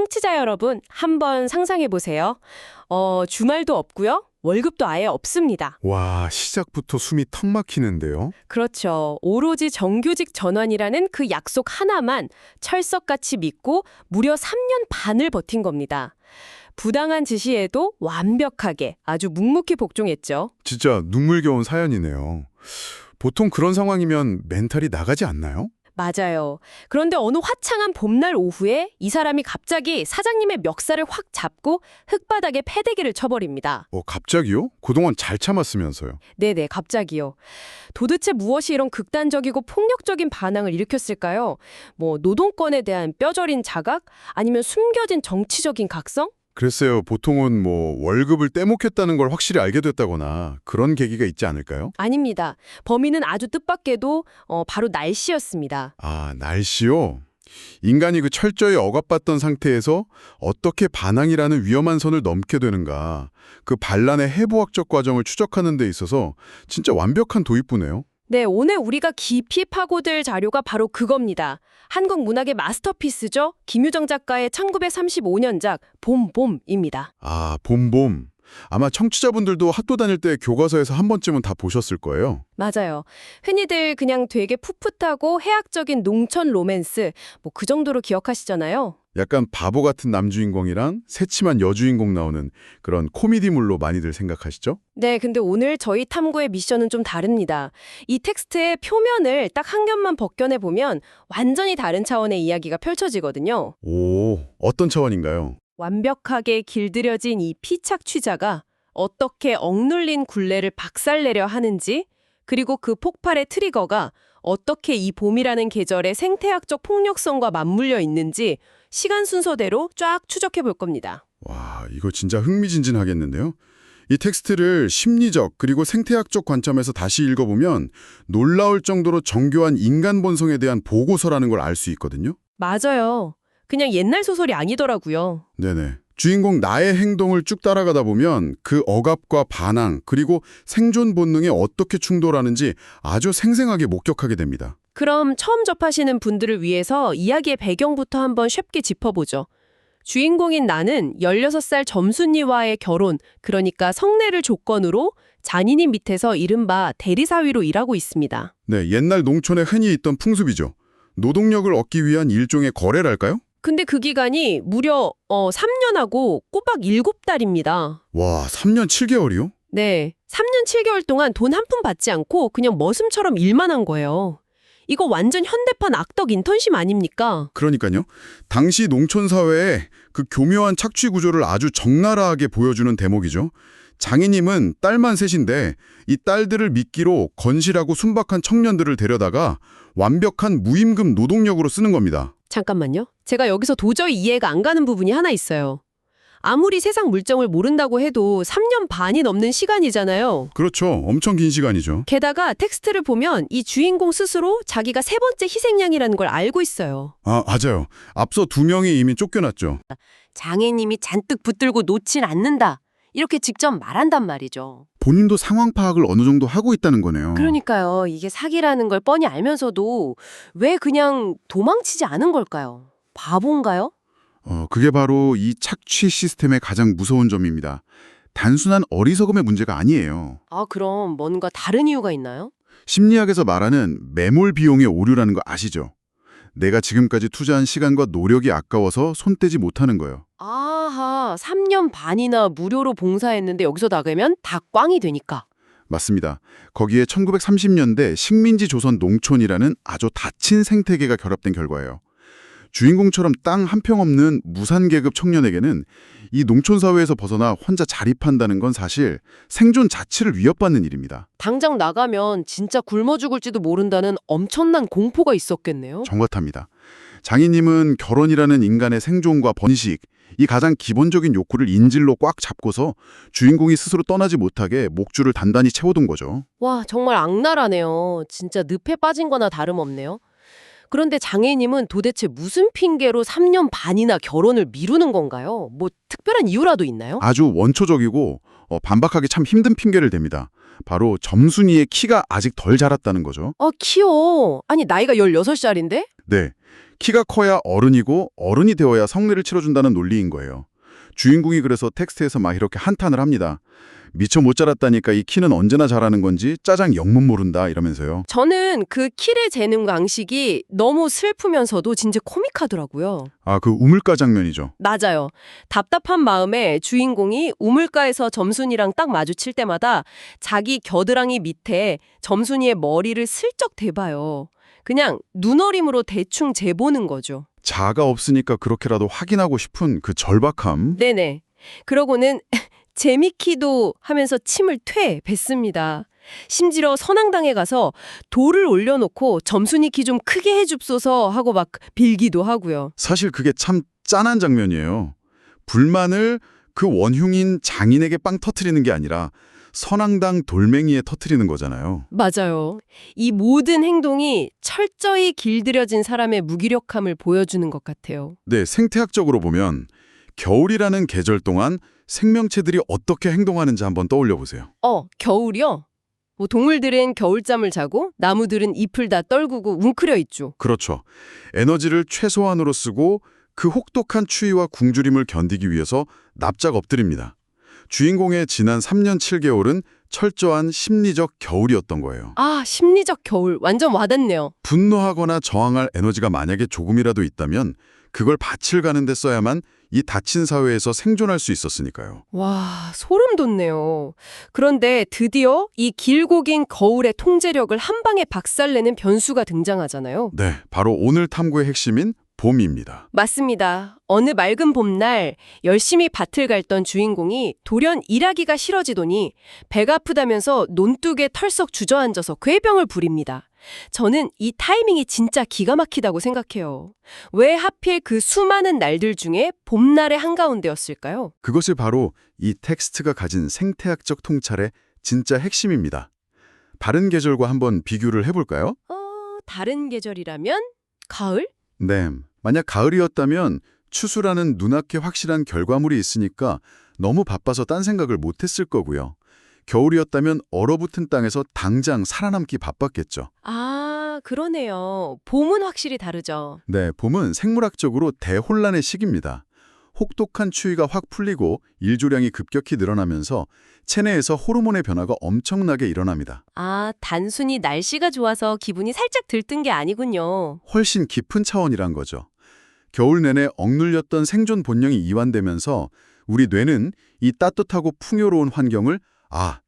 청취자 여러분, 한번 상상해 보세요. 주말도 없고요. 월급도 아예 없습니다. 와, 시작부터 숨이 턱 막히는데요. 그렇죠. 오로지 정규직 전환이라는 그 약속 하나만 철석같이 믿고 무려 3년 반을 버틴 겁니다. 부당한 지시에도 완벽하게 아주 묵묵히 복종했죠. 진짜 눈물겨운 사연이네요. 보통 그런 상황이면 멘탈이 나가지 않나요? 맞아요. 그런데 어느 화창한 봄날 오후에 이 사람이 갑자기 사장님의 멱살을 확 잡고 흙바닥에 패대기를 쳐버립니다. 갑자기요? 그동안 잘 참았으면서요. 네네, 갑자기요. 도대체 무엇이 이런 극단적이고 폭력적인 반항을 일으켰을까요? 노동권에 대한 뼈저린 자각? 아니면 숨겨진 정치적인 각성? 글쎄요, 보통은 월급을 떼먹혔다는 걸 확실히 알게 됐다거나 그런 계기가 있지 않을까요? 아닙니다. 범인은 아주 뜻밖에도 바로 날씨였습니다. 아, 날씨요? 인간이 그 철저히 억압받던 상태에서 어떻게 반항이라는 위험한 선을 넘게 되는가, 그 반란의 해부학적 과정을 추적하는 데 있어서 진짜 완벽한 도입부네요. 네, 오늘 우리가 깊이 파고들 자료가 바로 그겁니다. 한국 문학의 마스터피스죠. 김유정 작가의 1935년작 봄봄입니다. 아, 봄봄. 아마 청취자분들도 학교 다닐 때 교과서에서 한 번쯤은 다 보셨을 거예요. 맞아요. 흔히들 그냥 되게 풋풋하고 해학적인 농촌 로맨스, 그 정도로 기억하시잖아요. 약간 바보 같은 남주인공이랑 새침한 여주인공 나오는 그런 코미디물로 많이들 생각하시죠? 네, 근데 오늘 저희 탐구의 미션은 좀 다릅니다. 이 텍스트의 표면을 딱 한 겹만 벗겨내 보면 완전히 다른 차원의 이야기가 펼쳐지거든요. 오, 어떤 차원인가요? 완벽하게 길들여진 이 피착 취자가 어떻게 억눌린 굴레를 박살내려 하는지, 그리고 그 폭발의 트리거가 어떻게 이 봄이라는 계절의 생태학적 폭력성과 맞물려 있는지 시간 순서대로 쫙 추적해 볼 겁니다. 와, 이거 진짜 흥미진진하겠는데요? 이 텍스트를 심리적 그리고 생태학적 관점에서 다시 읽어보면 놀라울 정도로 정교한 인간 본성에 대한 보고서라는 걸 알 수 있거든요. 맞아요. 그냥 옛날 소설이 아니더라고요. 네네. 주인공 나의 행동을 쭉 따라가다 보면 그 억압과 반항 그리고 생존 본능에 어떻게 충돌하는지 아주 생생하게 목격하게 됩니다. 그럼 처음 접하시는 분들을 위해서 이야기의 배경부터 한번 쉽게 짚어보죠. 주인공인 나는 16살 점순이와의 결혼, 그러니까 성례를 조건으로 잔인이 밑에서 이른바 대리사위로 일하고 있습니다. 네, 옛날 농촌에 흔히 있던 풍습이죠. 노동력을 얻기 위한 일종의 거래랄까요? 근데 그 기간이 무려 3년하고 꼬박 7달입니다. 와, 3년 7개월이요? 네, 3년 7개월 동안 돈 한 푼 받지 않고 그냥 머슴처럼 일만 한 거예요. 이거 완전 현대판 악덕 인턴십 아닙니까? 그러니까요. 당시 농촌 사회의 그 교묘한 착취 구조를 아주 적나라하게 보여주는 대목이죠. 장인님은 딸만 셋인데 이 딸들을 미끼로 건실하고 순박한 청년들을 데려다가 완벽한 무임금 노동력으로 쓰는 겁니다. 잠깐만요. 제가 여기서 도저히 이해가 안 가는 부분이 하나 있어요. 아무리 세상 물정을 모른다고 해도 3년 반이 넘는 시간이잖아요. 그렇죠. 엄청 긴 시간이죠. 게다가 텍스트를 보면 이 주인공 스스로 자기가 세 번째 희생양이라는 걸 알고 있어요. 아, 맞아요. 앞서 2명이 이미 쫓겨났죠. 장애님이 잔뜩 붙들고 놓진 않는다. 이렇게 직접 말한단 말이죠. 본인도 상황 파악을 어느 정도 하고 있다는 거네요. 그러니까요. 이게 사기라는 걸 뻔히 알면서도 왜 그냥 도망치지 않은 걸까요? 바본가요? 그게 바로 이 착취 시스템의 가장 무서운 점입니다. 단순한 어리석음의 문제가 아니에요. 아, 그럼 뭔가 다른 이유가 있나요? 심리학에서 말하는 매몰 비용의 오류라는 거 아시죠? 내가 지금까지 투자한 시간과 노력이 아까워서 손 떼지 못하는 거예요. 아하, 3년 반이나 무료로 봉사했는데 여기서 나가면 다 꽝이 되니까. 맞습니다. 거기에 1930년대 식민지 조선 농촌이라는 아주 닫힌 생태계가 결합된 결과예요. 주인공처럼 땅 한 평 없는 무산계급 청년에게는 이 농촌 사회에서 벗어나 혼자 자립한다는 건 사실 생존 자체를 위협받는 일입니다. 당장 나가면 진짜 굶어 죽을지도 모른다는 엄청난 공포가 있었겠네요. 정확합니다. 장인님은 결혼이라는 인간의 생존과 번식, 이 가장 기본적인 욕구를 인질로 꽉 잡고서 주인공이 스스로 떠나지 못하게 목줄을 단단히 채워둔 거죠. 와, 정말 악랄하네요. 진짜 늪에 빠진 거나 다름없네요. 그런데 장애인님은 도대체 무슨 핑계로 3년 반이나 결혼을 미루는 건가요? 뭐 특별한 이유라도 있나요? 아주 원초적이고 반박하기 참 힘든 핑계를 댑니다. 바로 점순이의 키가 아직 덜 자랐다는 거죠. 키요. 아니 나이가 16살인데? 네, 키가 커야 어른이고 어른이 되어야 성례를 치러준다는 논리인 거예요. 주인공이 그래서 텍스트에서 막 이렇게 한탄을 합니다. 미처 못 자랐다니까 이 키는 언제나 자라는 건지 짜장 영문 모른다 이러면서요. 저는 그 키를 재는 방식이 너무 슬프면서도 진짜 코믹하더라고요. 아, 그 우물가 장면이죠. 맞아요. 답답한 마음에 주인공이 우물가에서 점순이랑 딱 마주칠 때마다 자기 겨드랑이 밑에 점순이의 머리를 슬쩍 대봐요. 그냥 눈어림으로 대충 재보는 거죠. 자아가 없으니까 그렇게라도 확인하고 싶은 그 절박함. 네네. 그러고는 재미키도 하면서 침을 뱉습니다. 심지어 선앙당에 가서 돌을 올려놓고 점순이 키 좀 크게 해줍소서 하고 막 빌기도 하고요. 사실 그게 참 짠한 장면이에요. 불만을 그 원흉인 장인에게 빵 터트리는 게 아니라 선앙당 돌멩이에 터트리는 거잖아요. 맞아요. 이 모든 행동이 철저히 길들여진 사람의 무기력함을 보여주는 것 같아요. 네, 생태학적으로 보면 겨울이라는 계절 동안 생명체들이 어떻게 행동하는지 한번 떠올려 보세요. 겨울이요? 뭐 동물들은 겨울잠을 자고 나무들은 잎을 다 떨구고 웅크려 있죠. 그렇죠. 에너지를 최소한으로 쓰고 그 혹독한 추위와 굶주림을 견디기 위해서 납작 엎드립니다. 주인공의 지난 3년 7개월은 철저한 심리적 겨울이었던 거예요. 아, 심리적 겨울. 완전 와닿네요. 분노하거나 저항할 에너지가 만약에 조금이라도 있다면 그걸 밭을 가는 데 써야만 이 닫힌 사회에서 생존할 수 있었으니까요. 와, 소름 돋네요. 그런데 드디어 이 길고 긴 거울의 통제력을 한 방에 박살내는 변수가 등장하잖아요. 네, 바로 오늘 탐구의 핵심인 봄입니다. 맞습니다. 어느 맑은 봄날 열심히 밭을 갈던 주인공이 돌연 일하기가 싫어지더니 배가 아프다면서 논둑에 털썩 주저앉아서 궤병을 부립니다. 저는 이 타이밍이 진짜 기가 막히다고 생각해요. 왜 하필 그 수많은 날들 중에 봄날의 한가운데였을까요? 그것이 바로 이 텍스트가 가진 생태학적 통찰의 진짜 핵심입니다. 다른 계절과 한번 비교를 해볼까요? 다른 계절이라면 가을? 네, 만약 가을이었다면 추수라는 눈앞에 확실한 결과물이 있으니까 너무 바빠서 딴 생각을 못했을 거고요. 겨울이었다면 얼어붙은 땅에서 당장 살아남기 바빴겠죠. 아, 그러네요. 봄은 확실히 다르죠. 네, 봄은 생물학적으로 대혼란의 시기입니다. 혹독한 추위가 확 풀리고 일조량이 급격히 늘어나면서 체내에서 호르몬의 변화가 엄청나게 일어납니다. 아, 단순히 날씨가 좋아서 기분이 살짝 들뜬 게 아니군요. 훨씬 깊은 차원이란 거죠. 겨울 내내 억눌렸던 생존 본능이 이완되면서 우리 뇌는 이 따뜻하고 풍요로운 환경을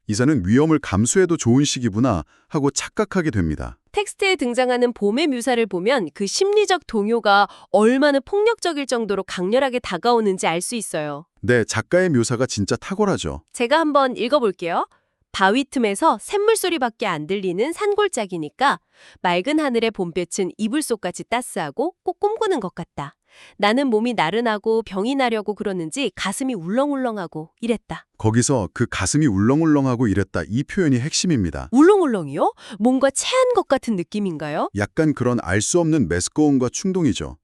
이제는 위험을 감수해도 좋은 시기구나 하고 착각하게 됩니다. 텍스트에 등장하는 봄의 묘사를 보면 그 심리적 동요가 얼마나 폭력적일 정도로 강렬하게 다가오는지 알 수 있어요. 네, 작가의 묘사가 진짜 탁월하죠. 제가 한번 읽어볼게요. 바위 틈에서 샘물 소리밖에 안 들리는 산골짜기니까 맑은 하늘의 봄볕은 이불 속까지 따스하고 꼭 꿈꾸는 것 같다. 나는 몸이 나른하고 병이 나려고 그러는지 가슴이 울렁울렁하고 이랬다. 거기서 그 가슴이 울렁울렁하고 이랬다 이 표현이 핵심입니다. 울렁울렁이요? 뭔가 체한 것 같은 느낌인가요? 약간 그런 알 수 없는 메스꺼움과 충동이죠.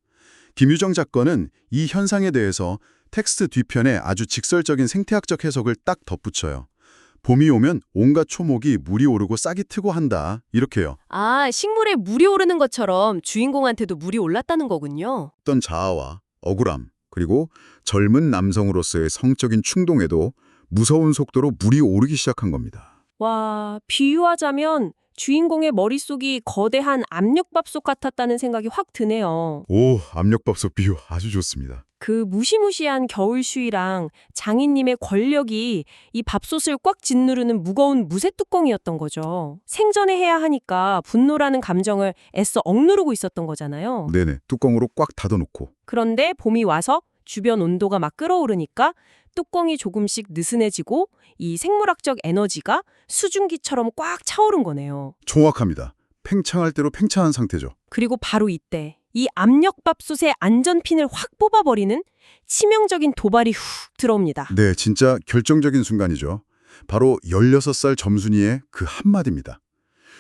김유정 작가는 이 현상에 대해서 텍스트 뒤편에 아주 직설적인 생태학적 해석을 딱 덧붙여요. 봄이 오면 온갖 초목이 물이 오르고 싹이 트고 한다. 이렇게요. 아, 식물에 물이 오르는 것처럼 주인공한테도 물이 올랐다는 거군요. 어떤 자아와 억울함, 그리고 젊은 남성으로서의 성적인 충동에도 무서운 속도로 물이 오르기 시작한 겁니다. 와, 비유하자면 주인공의 머릿속이 거대한 압력밥솥 같았다는 생각이 확 드네요. 오, 압력밥솥 비유 아주 좋습니다. 그 무시무시한 겨울 추위랑 장인님의 권력이 이 밥솥을 꽉 짓누르는 무거운 무쇠 뚜껑이었던 거죠. 생존해야 하니까 분노라는 감정을 애써 억누르고 있었던 거잖아요. 네네, 뚜껑으로 꽉 닫아놓고. 그런데 봄이 와서 주변 온도가 막 끓어오르니까 뚜껑이 조금씩 느슨해지고 이 생물학적 에너지가 수증기처럼 꽉 차오른 거네요. 정확합니다. 팽창할 대로 팽창한 상태죠. 그리고 바로 이때 이 압력밥솥의 안전핀을 확 뽑아버리는 치명적인 도발이 훅 들어옵니다. 네, 진짜 결정적인 순간이죠. 바로 16살 점순이의 그 한마디입니다.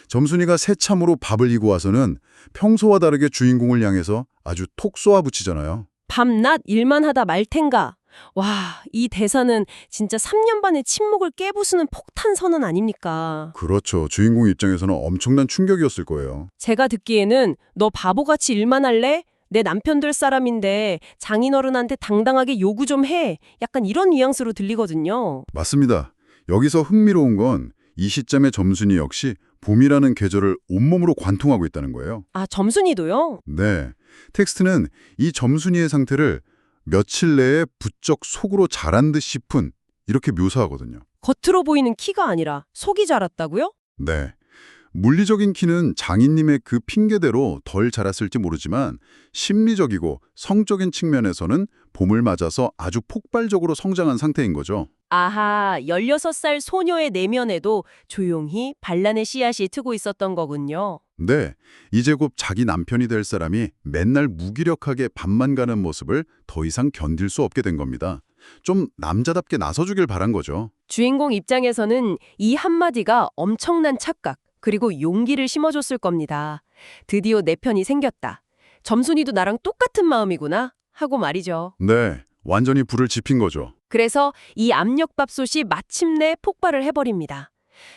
점순이가 새참으로 밥을 이고 와서는 평소와 다르게 주인공을 향해서 아주 톡 쏘아붙이잖아요. 밤낮 일만 하다 말 텐가. 와, 이 대사는 진짜 3년 반의 침묵을 깨부수는 폭탄 선언 아닙니까? 그렇죠. 주인공 입장에서는 엄청난 충격이었을 거예요. 제가 듣기에는 너 바보같이 일만 할래? 내 남편 될 사람인데 장인어른한테 당당하게 요구 좀 해. 약간 이런 뉘앙스로 들리거든요. 맞습니다. 여기서 흥미로운 건 이 시점의 점순이 역시 봄이라는 계절을 온몸으로 관통하고 있다는 거예요. 아, 점순이도요? 네. 텍스트는 이 점순이의 상태를 며칠 내에 부쩍 속으로 자란 듯 싶은 이렇게 묘사하거든요. 겉으로 보이는 키가 아니라 속이 자랐다고요? 네. 물리적인 키는 장인님의 그 핑계대로 덜 자랐을지 모르지만 심리적이고 성적인 측면에서는 봄을 맞아서 아주 폭발적으로 성장한 상태인 거죠. 아하, 16살 소녀의 내면에도 조용히 반란의 씨앗이 트고 있었던 거군요. 네, 이제 곧 자기 남편이 될 사람이 맨날 무기력하게 밤만 가는 모습을 더 이상 견딜 수 없게 된 겁니다. 좀 남자답게 나서주길 바란 거죠. 주인공 입장에서는 이 한마디가 엄청난 착각, 그리고 용기를 심어줬을 겁니다. 드디어 내 편이 생겼다. 점순이도 나랑 똑같은 마음이구나 하고 말이죠. 네, 완전히 불을 지핀 거죠. 그래서 이 압력밥솥이 마침내 폭발을 해버립니다.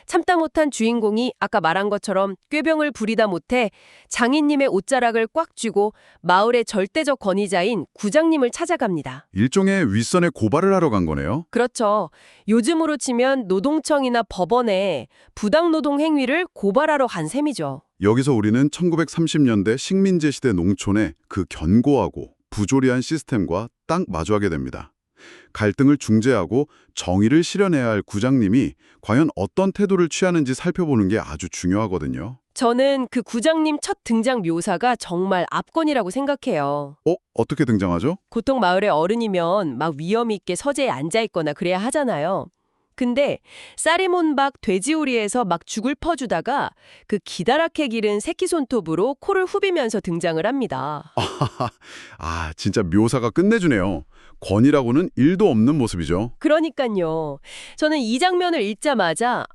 참다 못한 주인공이 아까 말한 것처럼 꾀병을 부리다 못해 장인님의 옷자락을 꽉 쥐고 마을의 절대적 권위자인 구장님을 찾아갑니다. 일종의 윗선에 고발을 하러 간 거네요. 그렇죠. 요즘으로 치면 노동청이나 법원에 부당노동 행위를 고발하러 간 셈이죠. 여기서 우리는 1930년대 식민지 시대 농촌의 그 견고하고 부조리한 시스템과 딱 마주하게 됩니다. 갈등을 중재하고 정의를 실현해야 할 구장님이 과연 어떤 태도를 취하는지 살펴보는 게 아주 중요하거든요. 저는 그 구장님 첫 등장 묘사가 정말 압권이라고 생각해요. 어떻게 등장하죠? 보통 마을의 어른이면 막 위험 있게 서재에 앉아 있거나 그래야 하잖아요. 근데 쌀이몬박 돼지우리에서 막 죽을 퍼주다가 그 기다랗게 기른 새끼 손톱으로 코를 후비면서 등장을 합니다. 아, 진짜 묘사가 끝내주네요. 권위라고는 1도 없는 모습이죠. 그러니까요. 저는 이 장면을 읽자마자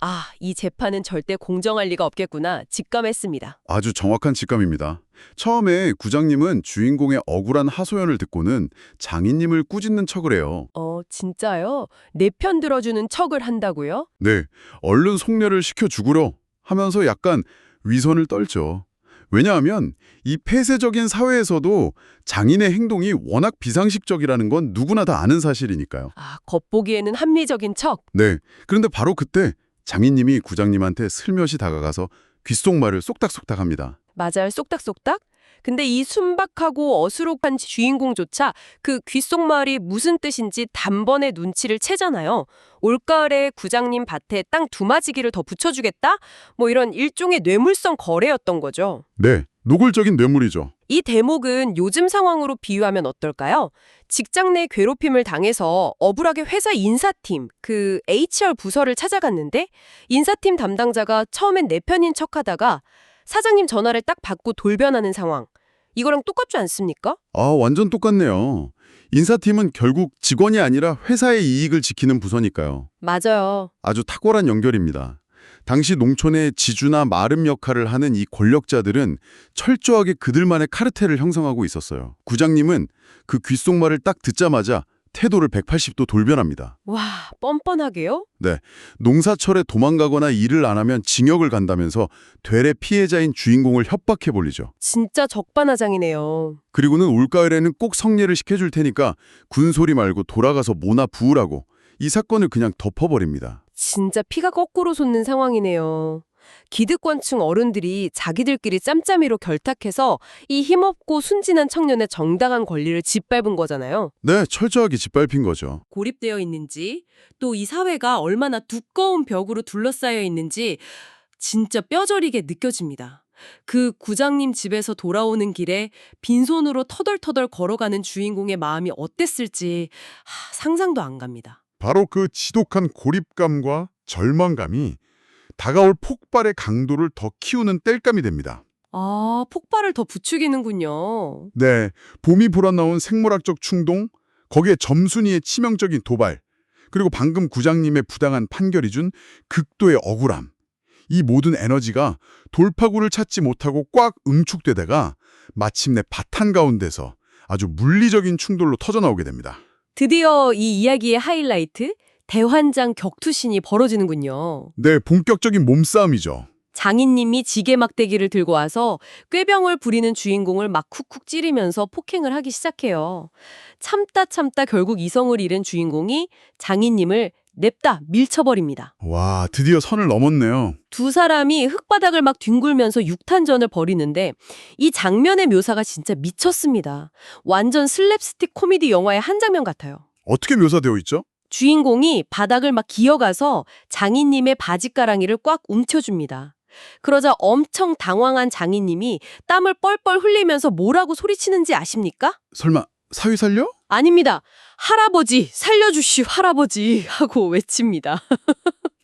이 재판은 절대 공정할 리가 없겠구나 직감했습니다. 아주 정확한 직감입니다. 처음에 구장님은 주인공의 억울한 하소연을 듣고는 장인님을 꾸짖는 척을 해요. 진짜요? 내 편 들어주는 척을 한다고요? 네, 얼른 속내를 시켜 죽으려 하면서 약간 위선을 떨죠. 왜냐하면 이 폐쇄적인 사회에서도 장인의 행동이 워낙 비상식적이라는 건 누구나 다 아는 사실이니까요. 겉보기에는 합리적인 척. 네, 그런데 바로 그때 장인님이 구장님한테 슬며시 다가가서 귓속말을 쏙닥쏙닥 합니다. 맞아요. 쏙닥쏙닥? 근데 이 순박하고 어수룩한 주인공조차 그 귓속말이 무슨 뜻인지 단번에 눈치를 채잖아요. 올가을에 구장님 밭에 땅 두마지기를 더 붙여주겠다? 뭐 이런 일종의 뇌물성 거래였던 거죠. 네, 노골적인 뇌물이죠. 이 대목은 요즘 상황으로 비유하면 어떨까요? 직장 내 괴롭힘을 당해서 억울하게 회사 인사팀, 그 HR 부서를 찾아갔는데 인사팀 담당자가 처음엔 내 편인 척하다가 사장님 전화를 딱 받고 돌변하는 상황. 이거랑 똑같지 않습니까? 완전 똑같네요. 인사팀은 결국 직원이 아니라 회사의 이익을 지키는 부서니까요. 맞아요. 아주 탁월한 연결입니다. 당시 농촌의 지주나 마름 역할을 하는 이 권력자들은 철저하게 그들만의 카르텔을 형성하고 있었어요. 구장님은 그 귓속말을 딱 듣자마자 태도를 180도 돌변합니다. 와, 뻔뻔하게요? 네, 농사철에 도망가거나 일을 안 하면 징역을 간다면서 되레 피해자인 주인공을 협박해 볼리죠. 진짜 적반하장이네요. 그리고는 올가을에는 꼭 성례를 시켜줄 테니까 군소리 말고 돌아가서 모나 부으라고 이 사건을 그냥 덮어버립니다. 진짜 피가 거꾸로 솟는 상황이네요. 기득권층 어른들이 자기들끼리 짬짬이로 결탁해서 이 힘없고 순진한 청년의 정당한 권리를 짓밟은 거잖아요. 네, 철저하게 짓밟힌 거죠. 고립되어 있는지, 또 이 사회가 얼마나 두꺼운 벽으로 둘러싸여 있는지 진짜 뼈저리게 느껴집니다. 그 구장님 집에서 돌아오는 길에 빈손으로 터덜터덜 걸어가는 주인공의 마음이 어땠을지 상상도 안 갑니다. 바로 그 지독한 고립감과 절망감이 다가올 폭발의 강도를 더 키우는 땔감이 됩니다. 폭발을 더 부추기는군요. 네, 봄이 불어넣은 생물학적 충동, 거기에 점순이의 치명적인 도발, 그리고 방금 구장님의 부당한 판결이 준 극도의 억울함. 이 모든 에너지가 돌파구를 찾지 못하고 꽉 응축되다가 마침내 밭 한가운데서 아주 물리적인 충돌로 터져나오게 됩니다. 드디어 이 이야기의 하이라이트, 대환장 격투신이 벌어지는군요. 네, 본격적인 몸싸움이죠. 장인님이 지게 막대기를 들고 와서 꾀병을 부리는 주인공을 막 쿡쿡 찌르면서 폭행을 하기 시작해요. 참다 결국 이성을 잃은 주인공이 장인님을 냅다 밀쳐버립니다. 와, 드디어 선을 넘었네요. 두 사람이 흙바닥을 막 뒹굴면서 육탄전을 벌이는데 이 장면의 묘사가 진짜 미쳤습니다. 완전 슬랩스틱 코미디 영화의 한 장면 같아요. 어떻게 묘사되어 있죠? 주인공이 바닥을 막 기어가서 장인님의 바지가랑이를 꽉 움켜줍니다. 그러자 엄청 당황한 장인님이 땀을 뻘뻘 흘리면서 뭐라고 소리치는지 아십니까? 설마 사위 살려? 아닙니다. 할아버지, 살려주시오, 할아버지 하고 외칩니다.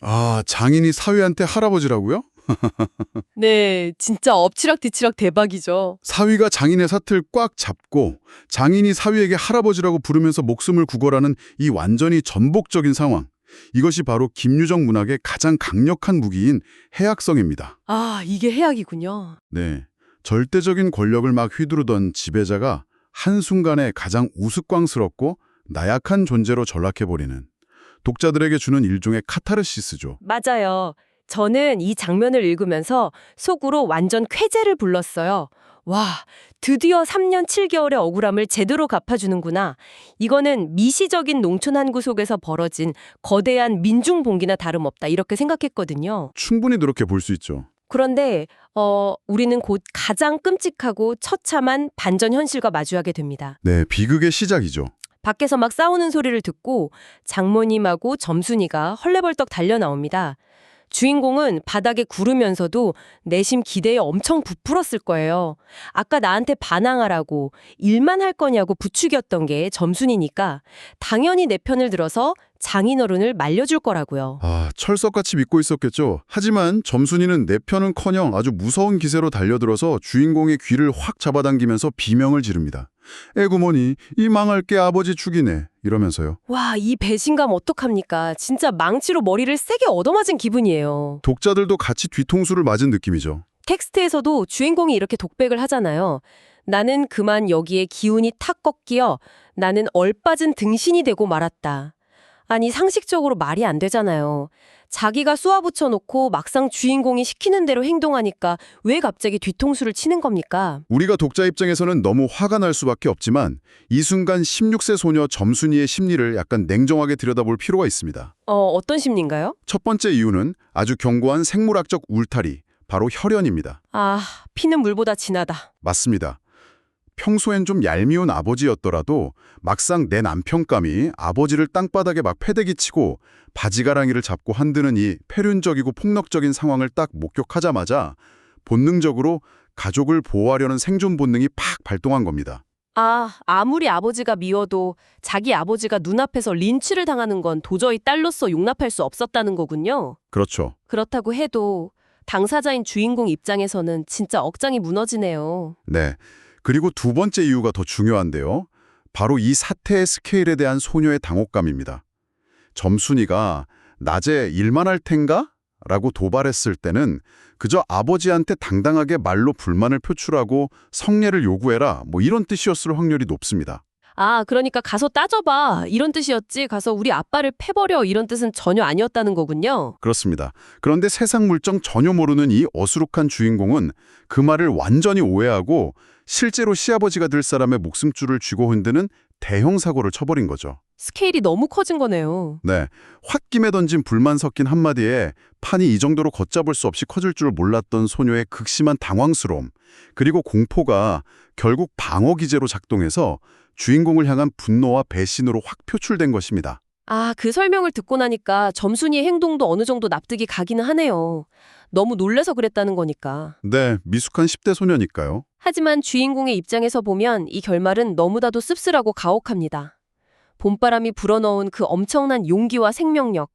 아, 장인이 사위한테 할아버지라고요? 네, 진짜 엎치락뒤치락 대박이죠. 사위가 장인의 사틀 꽉 잡고 장인이 사위에게 할아버지라고 부르면서 목숨을 구걸하는 이 완전히 전복적인 상황. 이것이 바로 김유정 문학의 가장 강력한 무기인 해악성입니다. 아, 이게 해악이군요. 네, 절대적인 권력을 막 휘두르던 지배자가 한순간에 가장 우스꽝스럽고 나약한 존재로 전락해버리는 독자들에게 주는 일종의 카타르시스죠. 맞아요. 저는 이 장면을 읽으면서 속으로 완전 쾌재를 불렀어요. 와, 드디어 3년 7개월의 억울함을 제대로 갚아주는구나. 이거는 미시적인 농촌 한 구석에서 벌어진 거대한 민중봉기나 다름없다 이렇게 생각했거든요. 충분히 그렇게 볼 수 있죠. 그런데 우리는 곧 가장 끔찍하고 처참한 반전 현실과 마주하게 됩니다. 네, 비극의 시작이죠. 밖에서 막 싸우는 소리를 듣고 장모님하고 점순이가 헐레벌떡 달려 나옵니다. 주인공은 바닥에 구르면서도 내심 기대에 엄청 부풀었을 거예요. 아까 나한테 반항하라고 일만 할 거냐고 부추겼던 게 점순이니까 당연히 내 편을 들어서 장인어른을 말려줄 거라고요. 아, 철석같이 믿고 있었겠죠. 하지만 점순이는 내 편은커녕 아주 무서운 기세로 달려들어서 주인공의 귀를 확 잡아당기면서 비명을 지릅니다. 에구머니, 이 망할 게 아버지 죽이네. 이러면서요. 와, 이 배신감 어떡합니까? 진짜 망치로 머리를 세게 얻어맞은 기분이에요. 독자들도 같이 뒤통수를 맞은 느낌이죠. 텍스트에서도 주인공이 이렇게 독백을 하잖아요. 나는 그만 여기에 기운이 탁 꺾여 나는 얼빠진 등신이 되고 말았다. 아니 상식적으로 말이 안 되잖아요. 자기가 쏘아붙여 놓고 막상 주인공이 시키는 대로 행동하니까 왜 갑자기 뒤통수를 치는 겁니까? 우리가 독자 입장에서는 너무 화가 날 수밖에 없지만 이 순간 16세 소녀 점순이의 심리를 약간 냉정하게 들여다볼 필요가 있습니다. 어떤 심리인가요? 첫 번째 이유는 아주 견고한 생물학적 울타리, 바로 혈연입니다. 아, 피는 물보다 진하다. 맞습니다. 평소엔 좀 얄미운 아버지였더라도 막상 내 남편감이 아버지를 땅바닥에 막 패대기 치고 바지가랑이를 잡고 흔드는 이 폐륜적이고 폭력적인 상황을 딱 목격하자마자 본능적으로 가족을 보호하려는 생존 본능이 팍 발동한 겁니다. 아, 아무리 아버지가 미워도 자기 아버지가 눈앞에서 린치를 당하는 건 도저히 딸로서 용납할 수 없었다는 거군요. 그렇죠. 그렇다고 해도 당사자인 주인공 입장에서는 진짜 억장이 무너지네요. 네. 그리고 두 번째 이유가 더 중요한데요. 바로 이 사태의 스케일에 대한 소녀의 당혹감입니다. 점순이가 낮에 일만 할 텐가? 라고 도발했을 때는 그저 아버지한테 당당하게 말로 불만을 표출하고 성례를 요구해라 뭐 이런 뜻이었을 확률이 높습니다. 아, 그러니까 가서 따져봐 이런 뜻이었지 가서 우리 아빠를 패버려 이런 뜻은 전혀 아니었다는 거군요. 그렇습니다. 그런데 세상 물정 전혀 모르는 이 어수룩한 주인공은 그 말을 완전히 오해하고 실제로 시아버지가 될 사람의 목숨줄을 쥐고 흔드는 대형 사고를 쳐버린 거죠. 스케일이 너무 커진 거네요. 네, 홧김에 던진 불만 섞인 한마디에 판이 이 정도로 걷잡을 수 없이 커질 줄 몰랐던 소녀의 극심한 당황스러움, 그리고 공포가 결국 방어 기제로 작동해서 주인공을 향한 분노와 배신으로 확 표출된 것입니다. 아, 그 설명을 듣고 나니까 점순이의 행동도 어느 정도 납득이 가기는 하네요. 너무 놀라서 그랬다는 거니까. 네, 미숙한 10대 소녀니까요. 하지만 주인공의 입장에서 보면 이 결말은 너무나도 씁쓸하고 가혹합니다. 봄바람이 불어넣은 그 엄청난 용기와 생명력,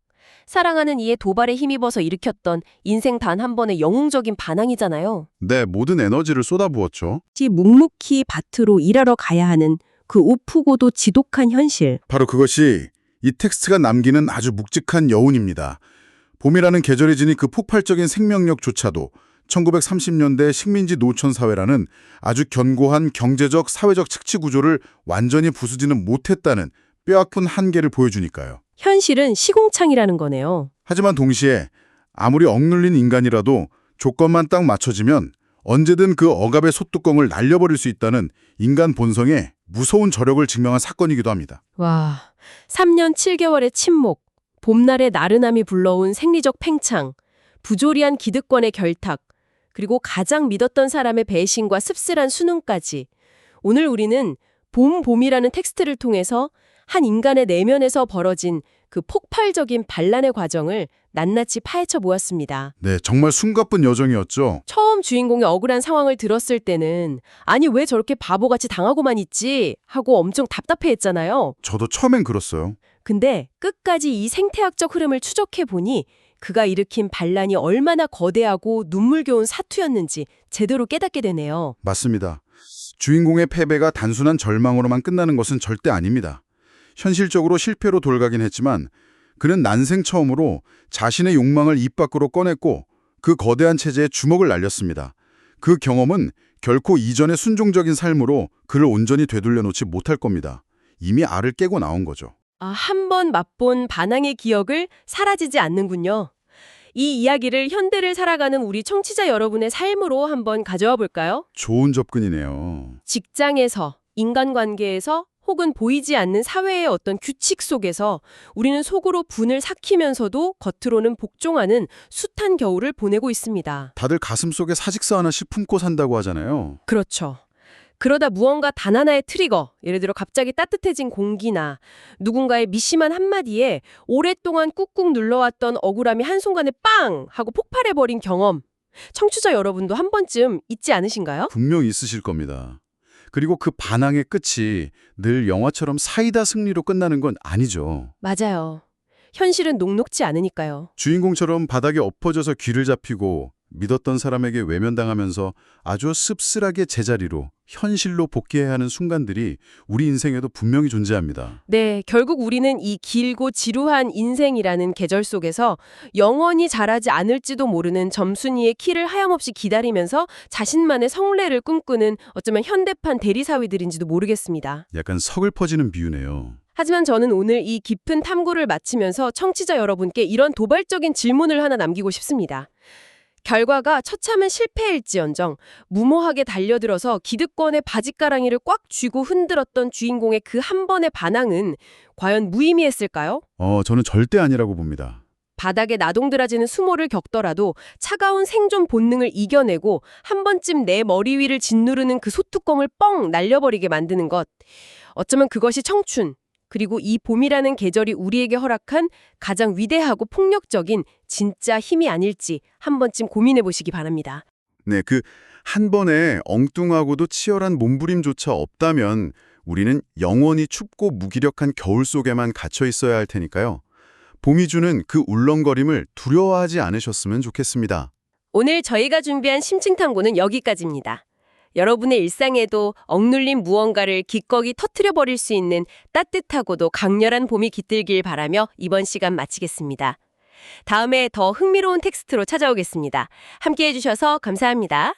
사랑하는 이의 도발에 힘입어서 일으켰던 인생 단 한 번의 영웅적인 반항이잖아요. 네, 모든 에너지를 쏟아부었죠. 묵묵히 밭으로 일하러 가야 하는 그 우프고도 지독한 현실. 바로 그것이 이 텍스트가 남기는 아주 묵직한 여운입니다. 봄이라는 계절이 지니 그 폭발적인 생명력조차도 1930년대 식민지 노천 사회라는 아주 견고한 경제적, 사회적 측치 구조를 완전히 부수지는 못했다는 뼈아픈 한계를 보여주니까요. 현실은 시궁창이라는 거네요. 하지만 동시에 아무리 억눌린 인간이라도 조건만 딱 맞춰지면 언제든 그 억압의 솥뚜껑을 날려버릴 수 있다는 인간 본성의 무서운 저력을 증명한 사건이기도 합니다. 와, 3년 7개월의 침묵, 봄날의 나른함이 불러온 생리적 팽창, 부조리한 기득권의 결탁, 그리고 가장 믿었던 사람의 배신과 씁쓸한 수능까지. 오늘 우리는 봄이라는 텍스트를 통해서 한 인간의 내면에서 벌어진 그 폭발적인 반란의 과정을 낱낱이 파헤쳐 보았습니다. 네, 정말 숨가쁜 여정이었죠. 처음 주인공이 억울한 상황을 들었을 때는 아니 왜 저렇게 바보같이 당하고만 있지 하고 엄청 답답해했잖아요. 저도 처음엔 그랬어요. 근데 끝까지 이 생태학적 흐름을 추적해 보니 그가 일으킨 반란이 얼마나 거대하고 눈물겨운 사투였는지 제대로 깨닫게 되네요. 맞습니다. 주인공의 패배가 단순한 절망으로만 끝나는 것은 절대 아닙니다. 현실적으로 실패로 돌아가긴 했지만 그는 난생 처음으로 자신의 욕망을 입 밖으로 꺼냈고 그 거대한 체제에 주먹을 날렸습니다. 그 경험은 결코 이전의 순종적인 삶으로 그를 온전히 되돌려 놓지 못할 겁니다. 이미 알을 깨고 나온 거죠. 한 번 맛본 반항의 기억을 사라지지 않는군요. 이 이야기를 현대를 살아가는 우리 청취자 여러분의 삶으로 한번 가져와 볼까요? 좋은 접근이네요. 직장에서, 인간관계에서 혹은 보이지 않는 사회의 어떤 규칙 속에서 우리는 속으로 분을 삭히면서도 겉으로는 복종하는 숱한 겨울을 보내고 있습니다. 다들 가슴속에 사직서 하나씩 품고 산다고 하잖아요. 그렇죠. 그러다 무언가 단 하나의 트리거, 예를 들어 갑자기 따뜻해진 공기나 누군가의 미심한 한마디에 오랫동안 꾹꾹 눌러왔던 억울함이 한순간에 빵! 하고 폭발해버린 경험. 청취자 여러분도 한 번쯤 있지 않으신가요? 분명 있으실 겁니다. 그리고 그 반항의 끝이 늘 영화처럼 사이다 승리로 끝나는 건 아니죠. 맞아요. 현실은 녹록지 않으니까요. 주인공처럼 바닥에 엎어져서 귀를 잡히고 믿었던 사람에게 외면당하면서 아주 씁쓸하게 제자리로 현실로 복귀해야 하는 순간들이 우리 인생에도 분명히 존재합니다. 네, 결국 우리는 이 길고 지루한 인생이라는 계절 속에서 영원히 자라지 않을지도 모르는 점순이의 키를 하염없이 기다리면서 자신만의 성례를 꿈꾸는 어쩌면 현대판 대리사위들인지도 모르겠습니다. 약간 서글퍼지는 비유네요. 하지만 저는 오늘 이 깊은 탐구를 마치면서 청취자 여러분께 이런 도발적인 질문을 하나 남기고 싶습니다. 결과가 처참한 실패일지언정 무모하게 달려들어서 기득권의 바짓가랑이를 꽉 쥐고 흔들었던 주인공의 그 한 번의 반항은 과연 무의미했을까요? 저는 절대 아니라고 봅니다. 바닥에 나동들어지는 수모를 겪더라도 차가운 생존 본능을 이겨내고 한 번쯤 내 머리 위를 짓누르는 그 소뚜껑을 뻥 날려버리게 만드는 것. 어쩌면 그것이 청춘, 그리고 이 봄이라는 계절이 우리에게 허락한 가장 위대하고 폭력적인 진짜 힘이 아닐지 한 번쯤 고민해 보시기 바랍니다. 네, 그 한 번에 엉뚱하고도 치열한 몸부림조차 없다면 우리는 영원히 춥고 무기력한 겨울 속에만 갇혀 있어야 할 테니까요. 봄이 주는 그 울렁거림을 두려워하지 않으셨으면 좋겠습니다. 오늘 저희가 준비한 심층탐구는 여기까지입니다. 여러분의 일상에도 억눌린 무언가를 기꺼이 터뜨려버릴 수 있는 따뜻하고도 강렬한 봄이 깃들길 바라며 이번 시간 마치겠습니다. 다음에 더 흥미로운 텍스트로 찾아오겠습니다. 함께해 주셔서 감사합니다.